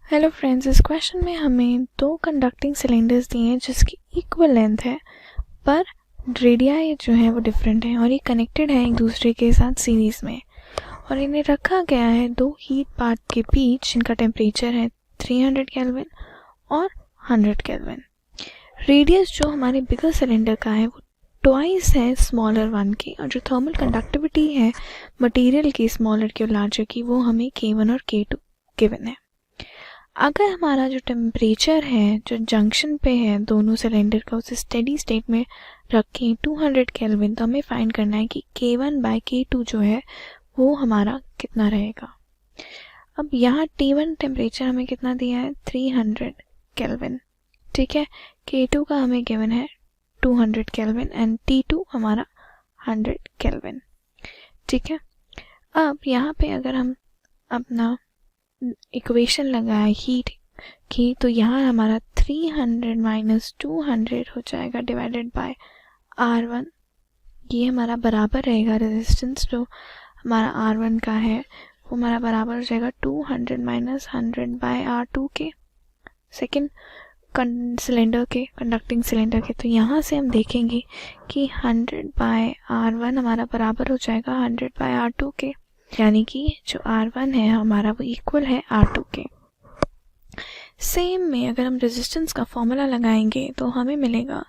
Hello friends, इस question में हमें दो कंडक्टिंग सिलेंडर्स दिए हैं जिसकी इक्वल लेंथ है, पर रेडियाई जो है वो डिफरेंट है और ये कनेक्टेड है एक दूसरे के साथ सीरीज में, और इन्हें रखा गया है दो हीट पार्ट के बीच जिनका टेम्परेचर है 300 केल्विन और 100 केल्विन। रेडियस जो हमारे बिगर सिलेंडर का है वो ट्वाइस है स्मॉलर वन की, और जो थर्मल कंडक्टिविटी है मटेरियल की स्मॉलर की और लार्जर की वो हमें K1 और K2 गिवन है। अगर हमारा जो टेम्परेचर है जो जंक्शन पे है दोनों सिलेंडर का उसे स्टेडी स्टेट में रखें 200 केल्विन, तो हमें फाइंड करना है कि K1/K2 जो है वो हमारा कितना रहेगा। अब यहाँ T1 टेम्परेचर हमें कितना दिया है 300 केल्विन, ठीक है। K2 का हमें गिवन है 200 केल्विन एंड T2 हमारा 100 केल्विन, ठीक है। अब यहाँ पे अगर हम अपना इक्वेशन लगाए हीट की, तो यहाँ हमारा 300 माइनस 200 हो जाएगा डिवाइडेड बाय R1। ये हमारा बराबर रहेगा रेजिस्टेंस जो हमारा R1 का है वो हमारा बराबर हो जाएगा 200 माइनस 100 बाय R2 के, सेकेंड सिलेंडर के, कंडक्टिंग सिलेंडर के। तो यहाँ से हम देखेंगे कि 100 बाय R1 हमारा बराबर हो जाएगा 100 बाय R2 के, यानी कि जो R1 है हमारा वो इक्वल है R2 के। सेम में अगर हम रेजिस्टेंस का फॉर्मूला लगाएंगे तो हमें मिलेगा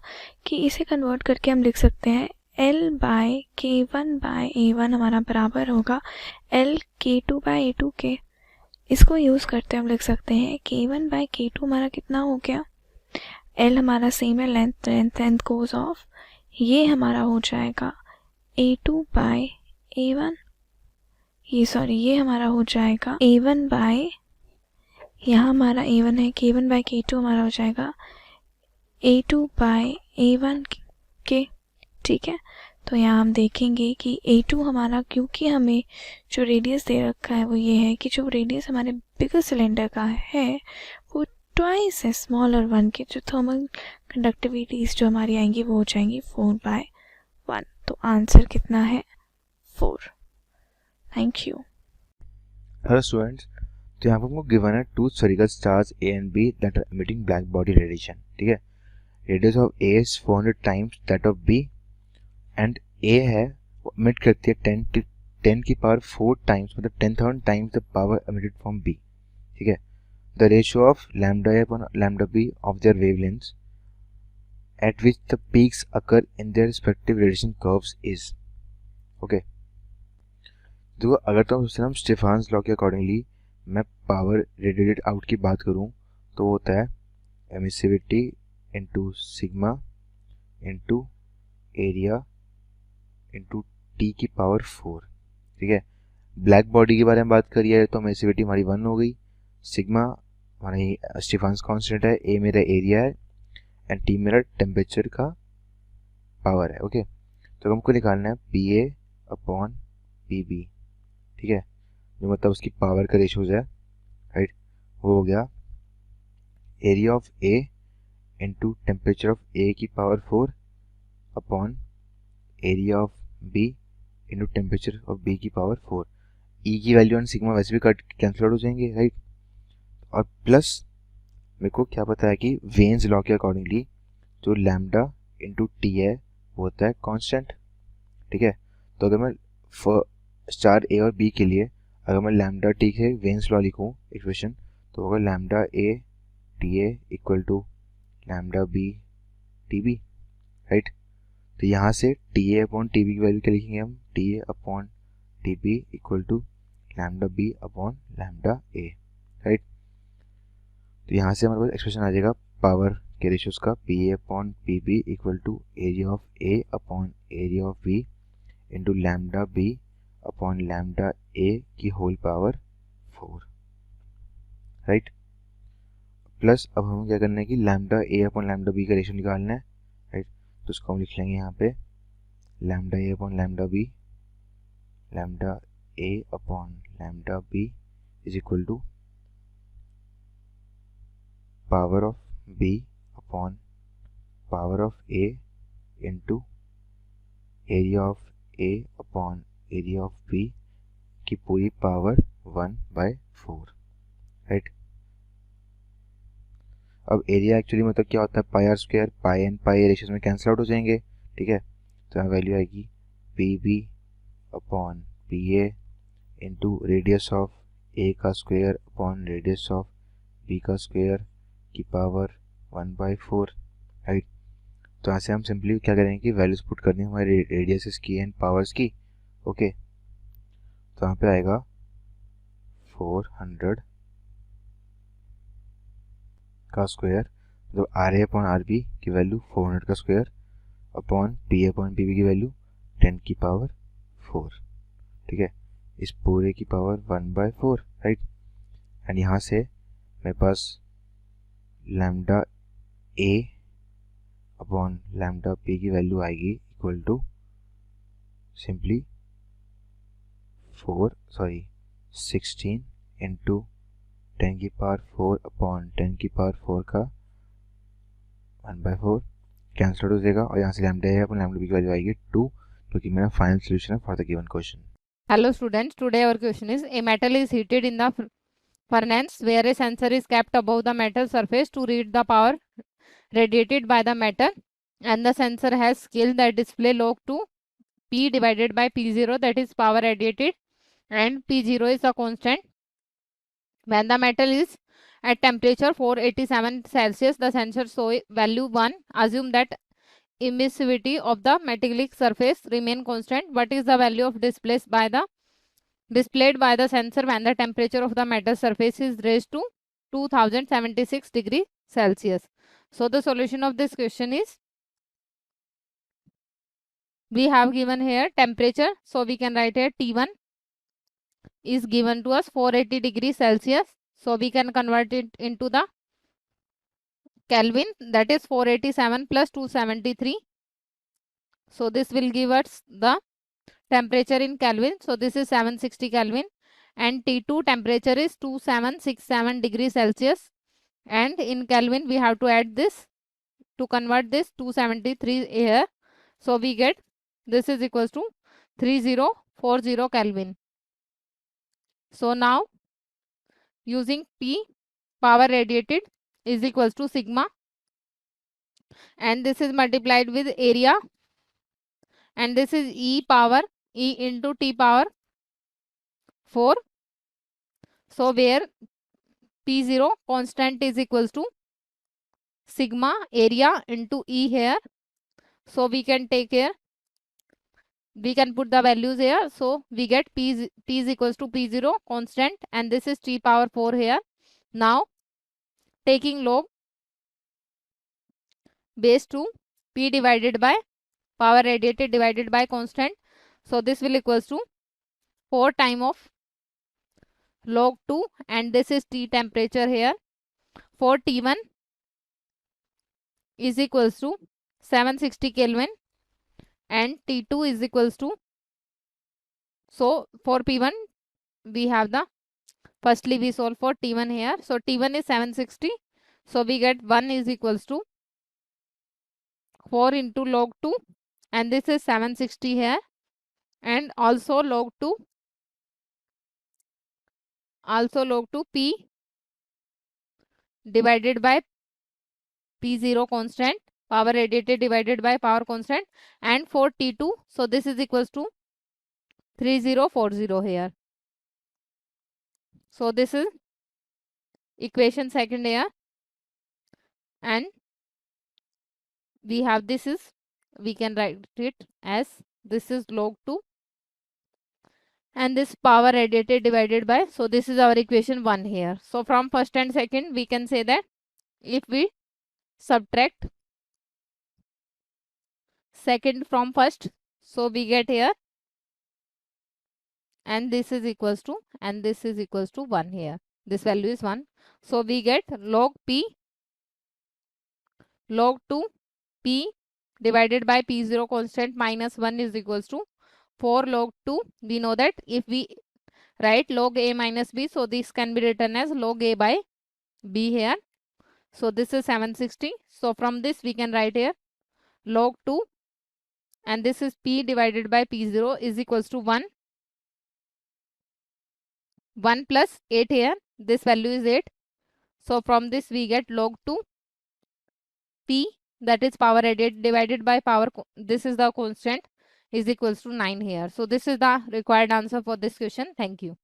कि इसे कन्वर्ट करके हम लिख सकते हैं L/K1/A1 हमारा बराबर होगा L/K2/A2 के। इसको यूज़ करते हम लिख सकते हैं K1/K2 हमारा कितना हो गया, L हमारा सेम है, लेंथ गोज ऑफ, ये हमारा हो जाएगा A2/A1, ये हमारा हो जाएगा A1 बाय, यहाँ हमारा A1 है, K1/K2 हमारा हो जाएगा A2/A1 के, ठीक है। तो यहाँ हम देखेंगे कि A2 हमारा, क्योंकि हमें जो रेडियस दे रखा है वो ये है कि जो रेडियस हमारे बिगर सिलेंडर का है वो ट्वाइस है स्मॉलर वन के, जो थर्मल कंडक्टिविटीज जो हमारी आएंगी वो हो जाएंगी 4/1। तो आंसर कितना है 4। Thank you. हेलो स्टूडेंट्स, तो यहाँ पर हमको गिवन है two spherical stars A and B that are emitting black body radiation, ठीक है। Radius of A is 400 times that of B and A है वो emit करती है 10 की पावर 4 टाइम्स, मतलब 10,000 times the power emitted from B, ठीक है। The ratio of lambda A upon lambda B of their wavelengths at which the peaks occur in their respective radiation curves is, okay. देखो, अगर तो हम Stefan's law के accordingly मैं power radiated out की बात करूं तो वो होता है emissivity into sigma into area into T की पावर 4, ठीक है। ब्लैक बॉडी के बारे में बात करिए तो एमिसिविटी हमारी 1 हो गई, सिग्मा हमारी स्टीफान्स कांस्टेंट है, ए मेरा एरिया है एंड टी मेरा टेम्परेचर का पावर है, ओके। तो हमको निकालना है P A upon P B, ठीक है, जो मतलब उसकी पावर का रेशियोज है, राइट। वो हो गया area of A into temperature of A की power 4 upon area of B into temperature of B की पावर 4। ई की वैल्यू एंड सिग्मा वैसे भी कट कैंसिल आउट हो जाएंगे, राइट। और प्लस मेरे को क्या पता है कि वेन्स लॉ के अकॉर्डिंगली जो लैम्डा इंटू टी है वो होता है कांस्टेंट, ठीक है। तो अगर मैं स्टार ए और बी के लिए अगर मैं लैम्डा टी के वेन्स लॉ लिखूँ इक्वेशन, तो होगा lambda A T A equal to lambda B T B, right. तो यहाँ से T A upon T B की वैल्यू क्या लिखेंगे हम, T A upon T B equal to lambda B upon lambda A, right. तो यहाँ से हमारे पास एक्सप्रेशन आ जाएगा पावर के रेशियोज का, P A upon P B equal to area of A upon area of B into lambda B upon lambda A की whole power 4, right. Plus अब हमें क्या करना है कि lambda A upon lambda B का रेशियो निकालना है, राइट। तो उसको हम लिख लेंगे यहाँ पे lambda A upon lambda B, lambda A upon lambda B is equal to power of B upon power of A into area of A upon area of B की पूरी पावर 1/4, राइट। अब एरिया एक्चुअली मतलब क्या होता है, pi R square, pi and pi ratios में cancel out हो जाएंगे, ठीक है। तो यहाँ वैल्यू आएगी P B upon P A into radius of ए का square upon radius of B का स्क्वायर की पावर 1/4, राइट। तो यहाँ से हम सिंपली क्या करेंगे कि वैल्यूज पुट करनी है हमारे रेडियस की एंड पावर्स की, ओके। तो यहाँ पे आएगा 400 का स्क्वायर, तो R A upon R B की वैल्यू 400 का square upon P A upon P B की वैल्यू 10 की पावर 4, ठीक है। इस पूरे की पावर 1/4, राइट। एंड यहाँ से मेरे पास lambda A upon lambda P की वैल्यू आएगी इक्वल टू सिंपली 16 इंटू 10 की पावर 4 अपॉन 10 की पावर 4 का 1/4 कैंसिल हो जाएगा, और यहाँ से lambda A upon lambda B की वैल्यू आएगी 2, जो कि मेरा फाइनल सोल्यूशन है for the given question. Hello students, today our question is a metal is heated in the furnace where a sensor is kept above the metal surface to read the power radiated by the metal, and the sensor has scale that display log to P divided by P0, that is power radiated, and P0 is a constant. When the metal is at temperature 487 Celsius, the sensor show value 1. Assume that emissivity of the metallic surface remain constant. What is the value of displayed by the sensor when the temperature of the metal surface is raised to 2076 degree Celsius? So the solution of this question is, we have given here temperature, so we can write here T1 is given to us 480 degrees Celsius, so we can convert it into the Kelvin, that is 487 plus 273. So this will give us the temperature in Kelvin. So this is 760 Kelvin, and T2 temperature is 2767 degrees Celsius, and in Kelvin we have to add this to convert this 273 here. So we get this is equals to 3040 Kelvin. So now using P, power radiated is equals to sigma, and this is multiplied with area, and this is E power E into T power 4. So where P0 constant is equals to sigma area into E here. So we can take here, we can put the values here. So we get P is equals to P0 constant, and this is T power 4 here. Now taking log base 2 P divided by power radiated divided by constant. So this will equals to 4 time of log 2, and this is T temperature here. For T1 is equals to 760 Kelvin, and T2 is equals to, so for P1 we have the, firstly we solve for T1 here. So T1 is 760, so we get 1 is equals to 4 into log 2, and this is 760 here, and also log 2 P divided by P0 constant, power radiated divided by power constant, and for T2, so this is equals to 3040 here. So this is equation second here, and we have this is, we can write it as this is log 2, and this power radiated divided by, so this is our equation 1 here. So from first and second we can say that if we subtract second from first, so we get here, and this is equals to, and this is equals to 1 here, this value is 1. So we get log 2 P divided by P0 constant minus 1 is equals to 4 log 2. We know that if we write log A minus B, so this can be written as log A by B here. So this is 760. So from this we can write here log 2, and this is P divided by P0 is equals to 1 plus 8 here, this value is 8. So from this we get log 2 P, that is power radiated, divided by power, this is the constant, is equals to 9 here. So this is the required answer for this question. Thank you.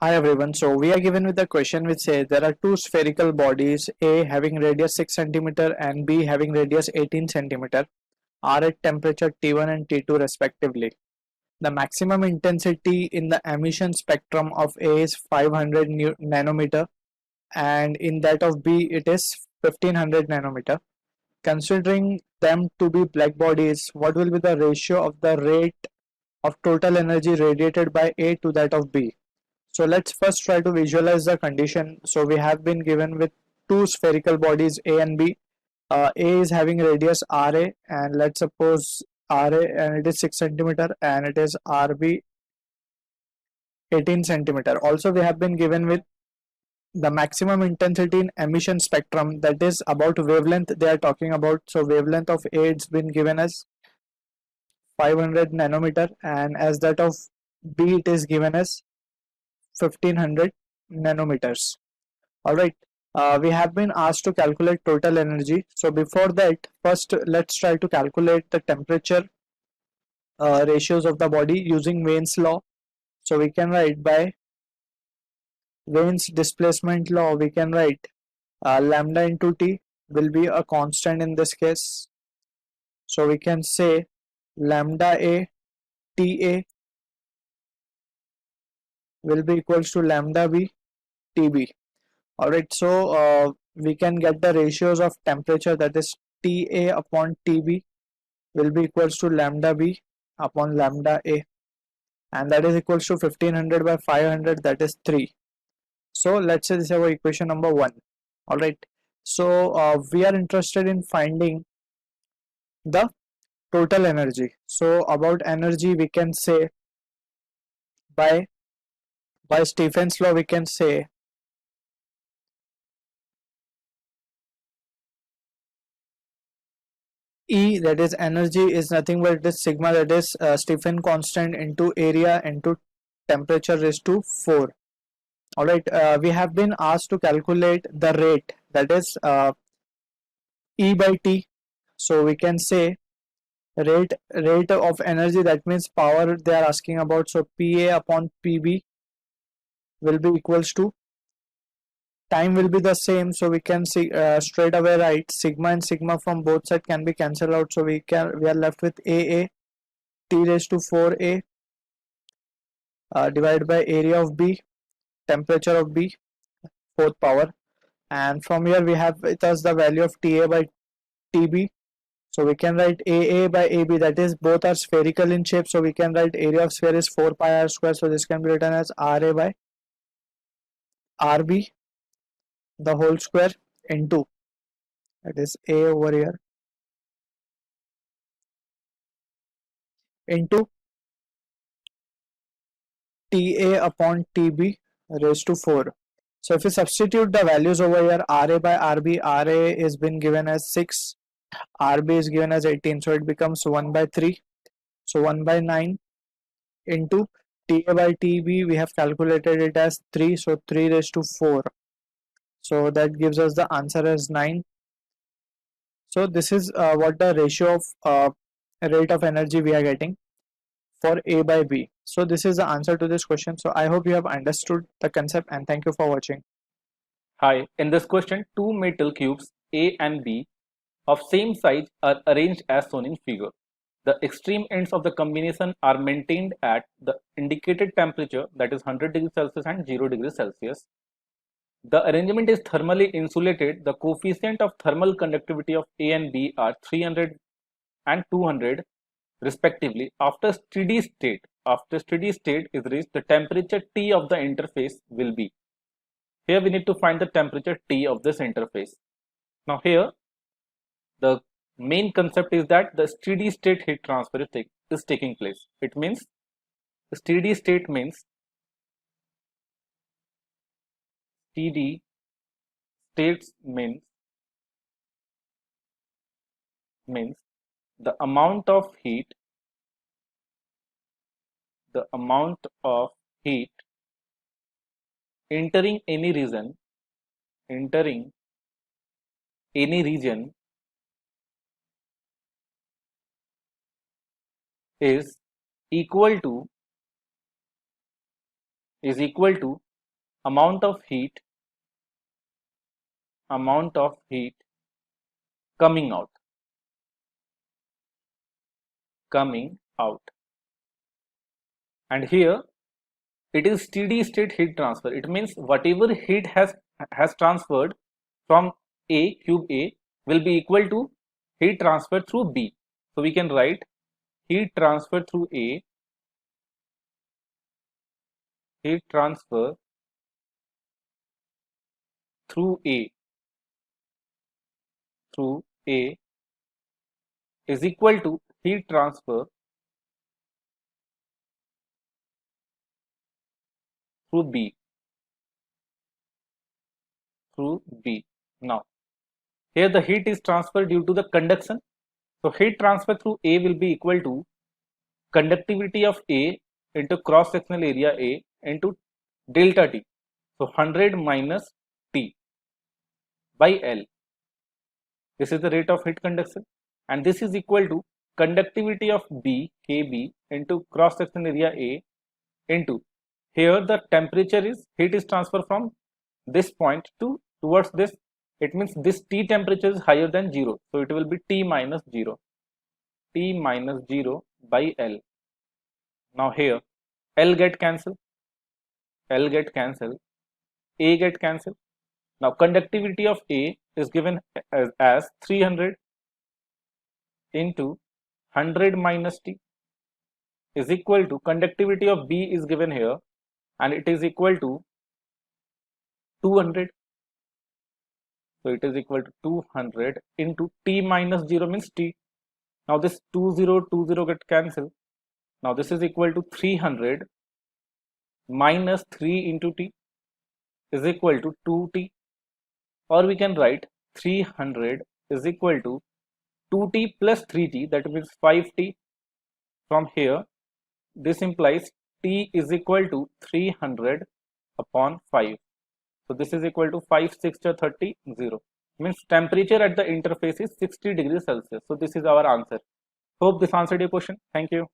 Hi everyone, so we are given with a question which says there are two spherical bodies, A having radius 6 cm and B having radius 18 cm, are at temperature T1 and T2 respectively. The maximum intensity in the emission spectrum of A is 500 nanometer and in that of B it is 1500 nanometer. Considering them to be black bodies, what will be the ratio of the rate of total energy radiated by A to that of B? So let's first try to visualize the condition. So we have been given with two spherical bodies A and B. A is having radius RA and let's suppose RA and it is 6 centimeter and it is RB 18 centimeter. Also we have been given with the maximum intensity in emission spectrum, that is about wavelength they are talking about. So wavelength of A it's been given as 500 nanometer and as that of B it is given as 1500 nanometers. Alright, we have been asked to calculate total energy. So before that, first let's try to calculate the temperature ratios of the body using Wayne's law. So we can write by Wayne's displacement law, we can write lambda into T will be a constant in this case. So we can say lambda A TA will be equals to lambda B TB. Alright, so we can get the ratios of temperature, that is TA upon TB will be equals to lambda B upon lambda A, and that is equals to 1500 by 500, that is 3. So let's say this is our equation number 1. Alright, so we are interested in finding the total energy. So about energy we can say by Stephen's law we can say E, that is energy, is nothing but this sigma, that is Stephen constant into area into temperature raised to 4. Alright, we have been asked to calculate the rate, that is E by T. So we can say rate of energy, that means power they are asking about. So PA upon PB will be equals to, time will be the same, so we can see straight away write sigma and sigma from both sides can be cancelled out. So we are left with AA T raised to 4A divided by area of B, temperature of B, fourth power, and from here we have with us the value of TA by TB. So we can write AA by AB, that is both are spherical in shape, so we can write area of sphere is 4 pi r square, so this can be written as RA by RB the whole square into, that is A over here, into TA upon TB raised to 4. So if we substitute the values over here, RA by RB, RA is been given as 6, RB is given as 18, so it becomes 1 by 3, so 1 by 9 into TA by TB, we have calculated it as 3, so 3 raised to 4, so that gives us the answer as 9. So this is what the ratio of rate of energy we are getting for A by B. So this is the answer to this question. So I hope you have understood the concept, and thank you for watching. Hi, in this question, two metal cubes A and B of same size are arranged as shown in figure. The extreme ends of the combination are maintained at the indicated temperature, that is 100 degrees Celsius and 0 degrees Celsius. The arrangement is thermally insulated. The coefficient of thermal conductivity of A and B are 300 and 200 respectively. After steady state is reached, the temperature T of the interface will be. Here we need to find the temperature T of this interface. Now here the main concept is that the steady state heat transfer is taking place. It means steady state means steady states means the amount of heat entering any region is equal to amount of heat coming out. And here it is steady state heat transfer. It means whatever heat has transferred from A, cube A, will be equal to heat transfer through B. So we can write heat transfer through A, heat transfer through A is equal to heat transfer through B. Now here the heat is transferred due to the conduction. So heat transfer through A will be equal to conductivity of A into cross sectional area A into delta T. So 100 minus T by L. This is the rate of heat conduction, and this is equal to conductivity of B, Kb, into cross sectional area A into, here the temperature is, heat is transferred from this point to towards this. It means this T temperature is higher than 0, so it will be T minus 0 by L. Now here L get cancelled, A get cancelled. Now conductivity of A is given as 300 into 100 minus T is equal to, conductivity of B is given here and it is equal to 200. So it is equal to 200 into T minus 0 means T. Now this 20 get cancelled. Now this is equal to 300 minus 3 into T is equal to 2T, or we can write 300 is equal to 2T plus 3T, that means 5T. From here this implies T is equal to 300 upon 5. So this is equal to 5 6 30 0. Means temperature at the interface is 60 degrees Celsius. So this is our answer. Hope this answered your question. Thank you.